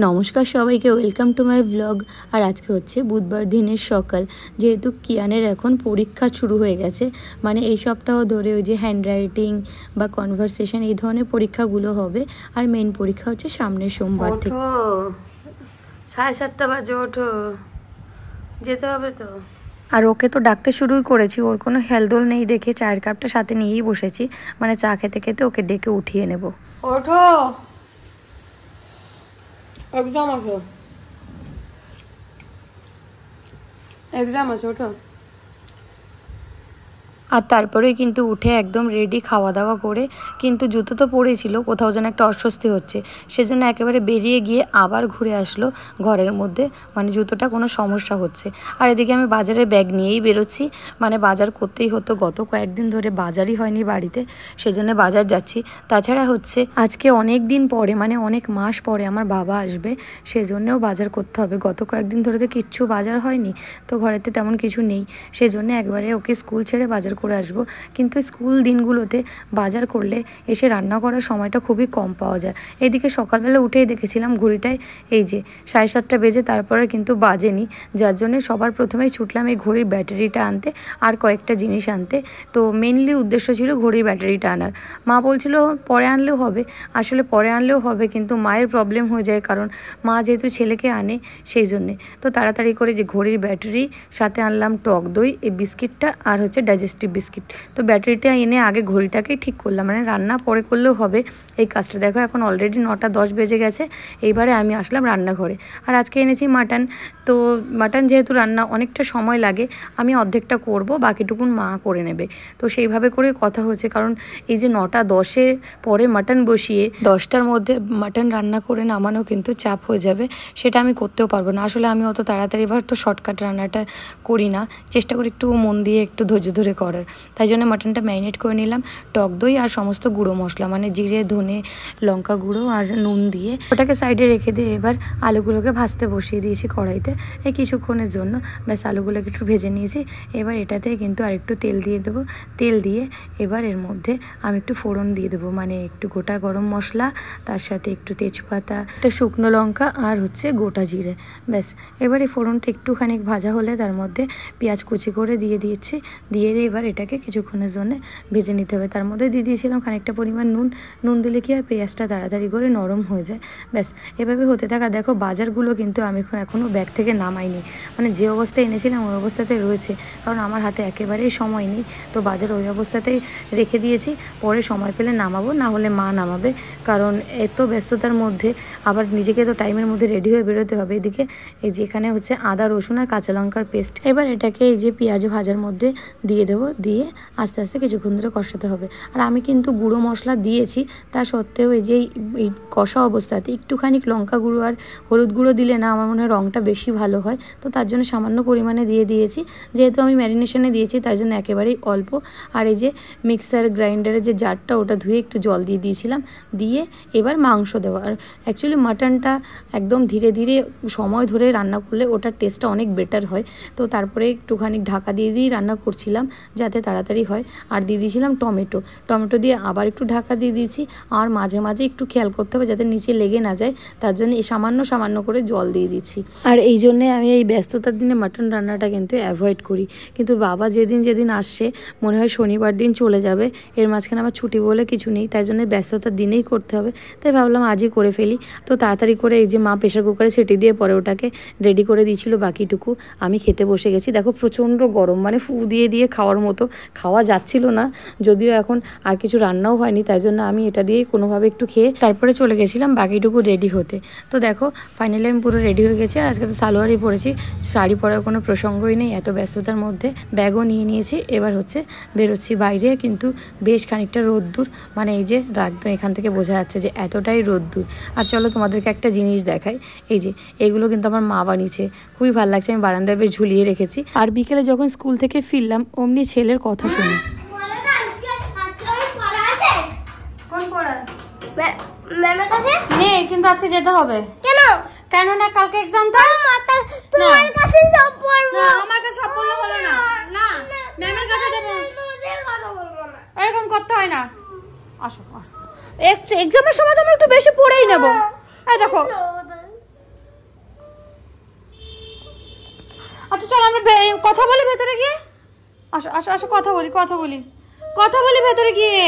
নমস্কার সবাইকে, welcome to my blog. আর আজকে হচ্ছে বুধবার দিনের সকাল। যেহেতু কিয়ানের এখন পরীক্ষা শুরু হয়ে গেছে, মানে এই সপ্তাহ ধরে ওই যে হ্যান্ড রাইটিং বা কনভারসেশন এই ধরনের পরীক্ষাগুলো হবে। আর মেন পরীক্ষা হচ্ছে সামনের সোমবার থেকে। 7:30 বাজে, ওঠো, যেতে হবে তো। আর ওকে তো ডাকতে শুরুই করেছি, ওর কোনো হেলদোল নেই দেখে চায়ের কাপটা সাথে নিয়েই বসেছি, মানে চা খেতে খেতে ওকে ডেকে উঠিয়ে নেব। ওঠো, এক্সাম আছে, ওঠো। আর তারপরে কিন্তু উঠে একদম রেডি, খাওয়া দাওয়া করে, কিন্তু জুতো তো পরেছিল, কোথাও যেন একটা অস্বস্তি হচ্ছে, সেজন্য একেবারে বেরিয়ে গিয়ে আবার ঘুরে আসলো ঘরের মধ্যে, মানে জুতোটা কোনো সমস্যা হচ্ছে। আর এদিকে আমি বাজারে ব্যাগ নিয়েই বেরোচ্ছি, মানে বাজার করতেই হতো, গত কয়েকদিন ধরে বাজারই হয়নি বাড়িতে, সেজন্য বাজার যাচ্ছি। তাছাড়া হচ্ছে আজকে অনেক দিন পরে, মানে অনেক মাস পরে আমার বাবা আসবে, সেজন্যও বাজার করতে হবে। গত কয়েকদিন ধরে তো কিচ্ছু বাজার হয়নি, তো ঘরেতে তেমন কিছু নেই, সেজন্য একবারে ওকে স্কুল ছেড়ে বাজার করে আসবো। কিন্তু স্কুল দিনগুলোতে বাজার করলে এসে রান্না করার সময়টা খুবই কম পাওয়া যায়। এদিকে সকালবেলা উঠেই দেখেছিলাম ঘড়িটায় এই যে 7:30 বেজে, তারপরে কিন্তু বাজেনি, যার জন্য সবার প্রথমেই ছুটলাম এই ঘড়ির ব্যাটারিটা আনতে আর কয়েকটা জিনিস আনতে। তো মেনলি উদ্দেশ্য ছিল ঘড়ির ব্যাটারিটা আনার। মা বলছিল পরে আনলেও হবে, আসলে পরে আনলেও হবে, কিন্তু মায়ের প্রবলেম হয়ে যায়, কারণ মা যেহেতু ছেলেকে আনে সেই জন্যে। তো তাড়াতাড়ি করে যে ঘড়ির ব্যাটারি, সাথে আনলাম টক দই, এই বিস্কিটটা আর হচ্ছে ডাইজেস্টিভ বিস্কিট। তো ব্যাটারিটা এনে আগে ঘড়িটাকেই ঠিক করলাম, মানে রান্না পরে করলেও হবে এই কাজটা। দেখো এখন অলরেডি 9:10 বেজে গেছে। এইবারে আমি আসলাম রান্নাঘরে। আর আজকে এনেছি মাটন। তো মাটন যেহেতু রান্না অনেকটা সময় লাগে, আমি অর্ধেকটা করব, বাকিটুকুন মা করে নেবে। তো সেইভাবে করে কথা হচ্ছে, কারণ এই যে 9:10 পরে মাটন বসিয়ে 10টার মধ্যে মাটন রান্না করে নামানো কিন্তু চাপ হয়ে যাবে, সেটা আমি করতেও পারবো না। আসলে আমি অত তাড়াতাড়ি তো শর্টকাট রান্নাটা করি না, চেষ্টা করি একটু মন দিয়ে একটু ধৈর্য ধরে করার। তাই জন্য মাটনটা ম্যারিনেট করে নিলাম টক দই আর সমস্ত গুঁড়ো মশলা, মানে জিরে, ধনে, লঙ্কা গুঁড়ো আর নুন দিয়ে। ওটাকে সাইডে রেখে দিয়ে এবার আলুগুলোকে ভাজতে বসিয়ে দিয়েছি কড়াইতে এই কিছুক্ষণের জন্য। ব্যাস আলুগুলোকে একটু ভেজে নিয়েছি। এবার এটাতে কিন্তু আর একটু তেল দিয়ে দেবো। তেল দিয়ে এবার এর মধ্যে আমি একটু ফোড়ন দিয়ে দেবো, মানে একটু গোটা গরম মশলা, তার সাথে একটু তেজপাতা, একটা শুকনো লঙ্কা আর হচ্ছে গোটা জিরে। ব্যাস এবার এই ফোড়নটা একটুখানি ভাজা হলে তার মধ্যে পেঁয়াজ কুচি করে দিয়ে দিয়েছি। দিয়ে এবার এটাকে কিছুক্ষণের জন্য ভেজে নিতে হবে। তার মধ্যে দিয়ে দিয়েছিলাম খানিকটা পরিমাণ নুন দিলে কি হয়, পেঁয়াজটা তাড়াতাড়ি করে নরম হয়ে যায়। ব্যাস এভাবে হতে থাকা। দেখো বাজারগুলো কিন্তু আমি এখনও ব্যাগ থেকে নামাইনি, মানে যে অবস্থায় এনেছিলাম ওই অবস্থাতে রয়েছে, কারণ আমার হাতে একেবারেই সময় নেই। তো বাজার ওই অবস্থাতেই রেখে দিয়েছি, পরে সময় পেলে নামাবো, না হলে মা নামাবে, কারণ এত ব্যস্ততার মধ্যে আবার নিজেকে তো টাইমের মধ্যে রেডি হয়ে বেরোতে হবে। এদিকে এই যেখানে হচ্ছে আদা, রসুন আর কাঁচা লঙ্কার পেস্ট, এবার এটাকে এই যে পেঁয়াজ ভাজার মধ্যে দিয়ে দেবো, দিয়ে আস্তে আস্তে কিছুক্ষণ ধরে কষাতে হবে। আর আমি কিন্তু গুঁড়ো মশলা দিয়েছি, তা সত্ত্বেও এই যে এই কষা অবস্থাতে একটুখানি লঙ্কা গুঁড়ো আর হলুদ গুঁড়ো দিলে না আমার মনে হয় রঙটা বেশি ভালো হয়, তো তার জন্য সামান্য পরিমাণে দিয়ে দিয়েছি। যেহেতু আমি ম্যারিনেশনে দিয়েছি তাই জন্য একেবারেই অল্প। আর এই যে মিক্সার গ্রাইন্ডারের যে জারটা, ওটা ধুয়ে একটু জল দিয়ে দিয়েছিলাম, দিয়ে এবার মাংস দেওয়া। আর অ্যাকচুয়ালি মাটনটা একদম ধীরে ধীরে সময় ধরে রান্না করলে ওটার টেস্টটা অনেক বেটার হয়। তো তারপরে একটুখানি ঢাকা দিয়ে দিয়েই রান্না করছিলাম যাতে তাড়াতাড়ি হয়। আর দিয়ে দিয়েছিলাম টমেটো দিয়ে আবার একটু ঢাকা দিয়ে দিয়েছি। আর মাঝে মাঝে একটু খেয়াল করতে হবে যাতে নিচে লেগে না যায়, তার জন্য সামান্য করে জল দিয়ে দিচ্ছি। আর এই জন্যে আমি এই ব্যস্ততার দিনে মাটন রান্নাটা কিন্তু অ্যাভয়েড করি। কিন্তু বাবা যেদিন আসছে, মনে হয় শনিবার দিন চলে যাবে, এর মাঝখানে আমার ছুটি বলে কিছু নেই, তাই জন্য ব্যস্ততার দিনেই করতে হবে। তাই ভাবলাম আজই করে ফেলি। তো তাড়াতাড়ি করে এই যে মা প্রেশার কুকারে সিটি দিয়ে পরে ওটাকে রেডি করে দিয়েছিল, বাকিটুকু আমি খেতে বসে গেছি। দেখো প্রচণ্ড গরম, মানে ফু দিয়ে খাওয়ার মতো, খাওয়া যাচ্ছিল না, যদিও এখন আর কিছু রান্নাও হয়নি, তাই জন্য আমি এটা দিয়েই কোনোভাবে একটু খেয়ে তারপরে চলে গেছিলাম বাকিটুকু রেডি হতে। তো দেখো ফাইনালি আমি পুরো রেডি হয়ে গেছি। আর আজকে তো সালোয়ারই পরেছি, শাড়ি পরার কোনো প্রসঙ্গই নেই এত ব্যস্ততার মধ্যে। ব্যাগও নিয়ে নিয়েছি, এবার হচ্ছে বেরোচ্ছি বাইরে। কিন্তু বেশ খানিকটা রোদ্দুর, মানে এই যে একদম এখান থেকে বোঝা যাচ্ছে যে এতটাই রোদ্দুর। আর চলো তোমাদেরকে একটা জিনিস দেখাই, এই যে এগুলো কিন্তু আমার মা বানিয়েছে, খুবই ভালো লাগছে। আমি বারান্দায় বেশ ঝুলিয়ে রেখেছি। আর বিকেলে যখন স্কুল থেকে ফিরলাম অমনি ছেলের কথা শুনি। কোন পড়া ম্যামের কাছে নেই, কিন্তু আজকে যেতে হবে। কেন না কালকে এক্সামটা, তোমার কাছে সব পড়বো। না আমার কাছে সব পড়লে হলো না, না ম্যামের কাছে যাব, কথা বলবো না, এরকম করতে হয় না। আসো এক্সামের সময় তো আমরা একটু বেশি পড়েই নেব। এই দেখো চলো আমরা কথা বলি ভেতরে গিয়ে। আসো আসো আসো, কথা বলি ভেতরে গিয়ে।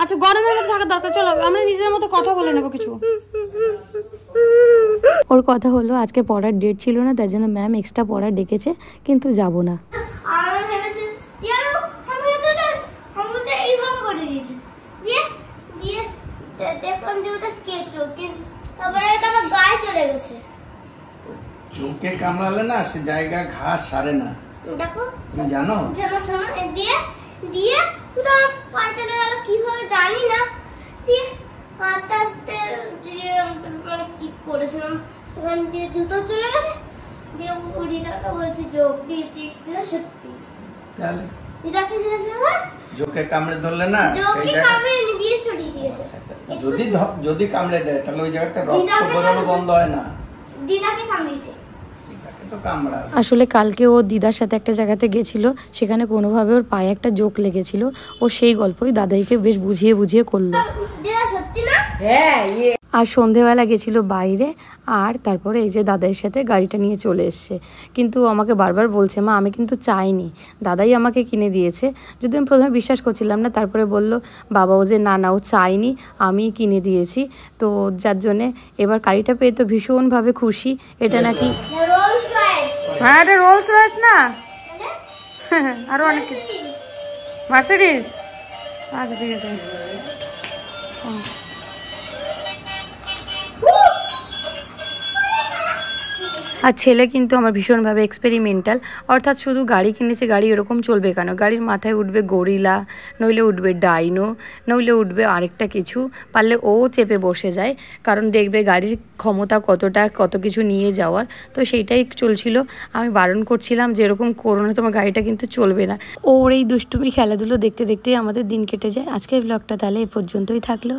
আচ্ছা গরমের মধ্যে থাকার দরকার, চলো আমরা নিজের মতো কথা বলে নেবো কিছু। ওর কথা হলো আজকে পড়ার ডেট ছিল না, তাই জন্য ম্যাম এক্সট্রা পড়া ডেকেছে, কিন্তু যাব না। চোখে কামড়ালে না সে জায়গা ঘাস সারে না, দেখো তুমি জানো। দিয়ে দিয়ে কোথাও পা চলে গেল কিভাবে জানি না, দিয়ে আস্তে আস্তে মানে কি করেছিলাম ওখান দিয়ে জুতো চলে গেছে, দিয়ে দিদাকে বলছি যোগ দিয়ে সত্যি তাহলে দিদাকে জোকে কামড়ে ধরলে না জোকে কামড়ে দিয়ে ছড়িয়ে দিয়েছে। যদি কামড়ে দেয় তাহলে ওই জায়গাটা রক্ত বেরোনো বন্ধ হয় না। দিদাকে কামড়িয়েছে। আসলে কালকে ও দিদার সাথে একটা জায়গাতে গেছিল, সেখানে কোনোভাবে ওর পায়ে একটা জোক লেগেছিল। ও সেই গল্পই দাদাইকে বেশ বুঝিয়ে বুঝিয়ে করলো। আর সন্ধেবেলা গেছিল বাইরে, আর তারপরে এই যে দাদাইয়ের সাথে গাড়িটা নিয়ে চলে এসছে। কিন্তু আমাকে বারবার বলছে মা আমি কিন্তু চাইনি, দাদাই আমাকে কিনে দিয়েছে। যদি আমি প্রথমে বিশ্বাস করছিলাম না, তারপরে বলল বাবাও যে না না ও চাইনি, আমি কিনে দিয়েছি। তো যার জন্যে এবার গাড়িটা পেয়ে তো ভীষণভাবে খুশি। এটা নাকি হ্যাঁ এটা রোলস রয়েস না, আরো অনেক মার্সিডিজ। আচ্ছা ঠিক আছে। আর ছেলে কিন্তু আমার ভীষণভাবে এক্সপেরিমেন্টাল, অর্থাৎ শুধু গাড়ি কিনেছে, গাড়ি এরকম চলবে কেন, গাড়ির মাথায় উঠবে গরিলা, নইলে উঠবে ডাইনো, নইলে উঠবে আরেকটা কিছু, পারলে ও চেপে বসে যায়, কারণ দেখবে গাড়ির ক্ষমতা কতটা, কত কিছু নিয়ে যাওয়ার। তো সেইটাই চলছিল। আমি বারণ করছিলাম যে এরকম করো না, তোমার গাড়িটা কিন্তু চলবে না। ওর এই দুষ্টুমি খেলাধুলো দেখতে দেখতেই আমাদের দিন কেটে যায়। আজকের ব্লগটা তাহলে এই পর্যন্তই থাকলো।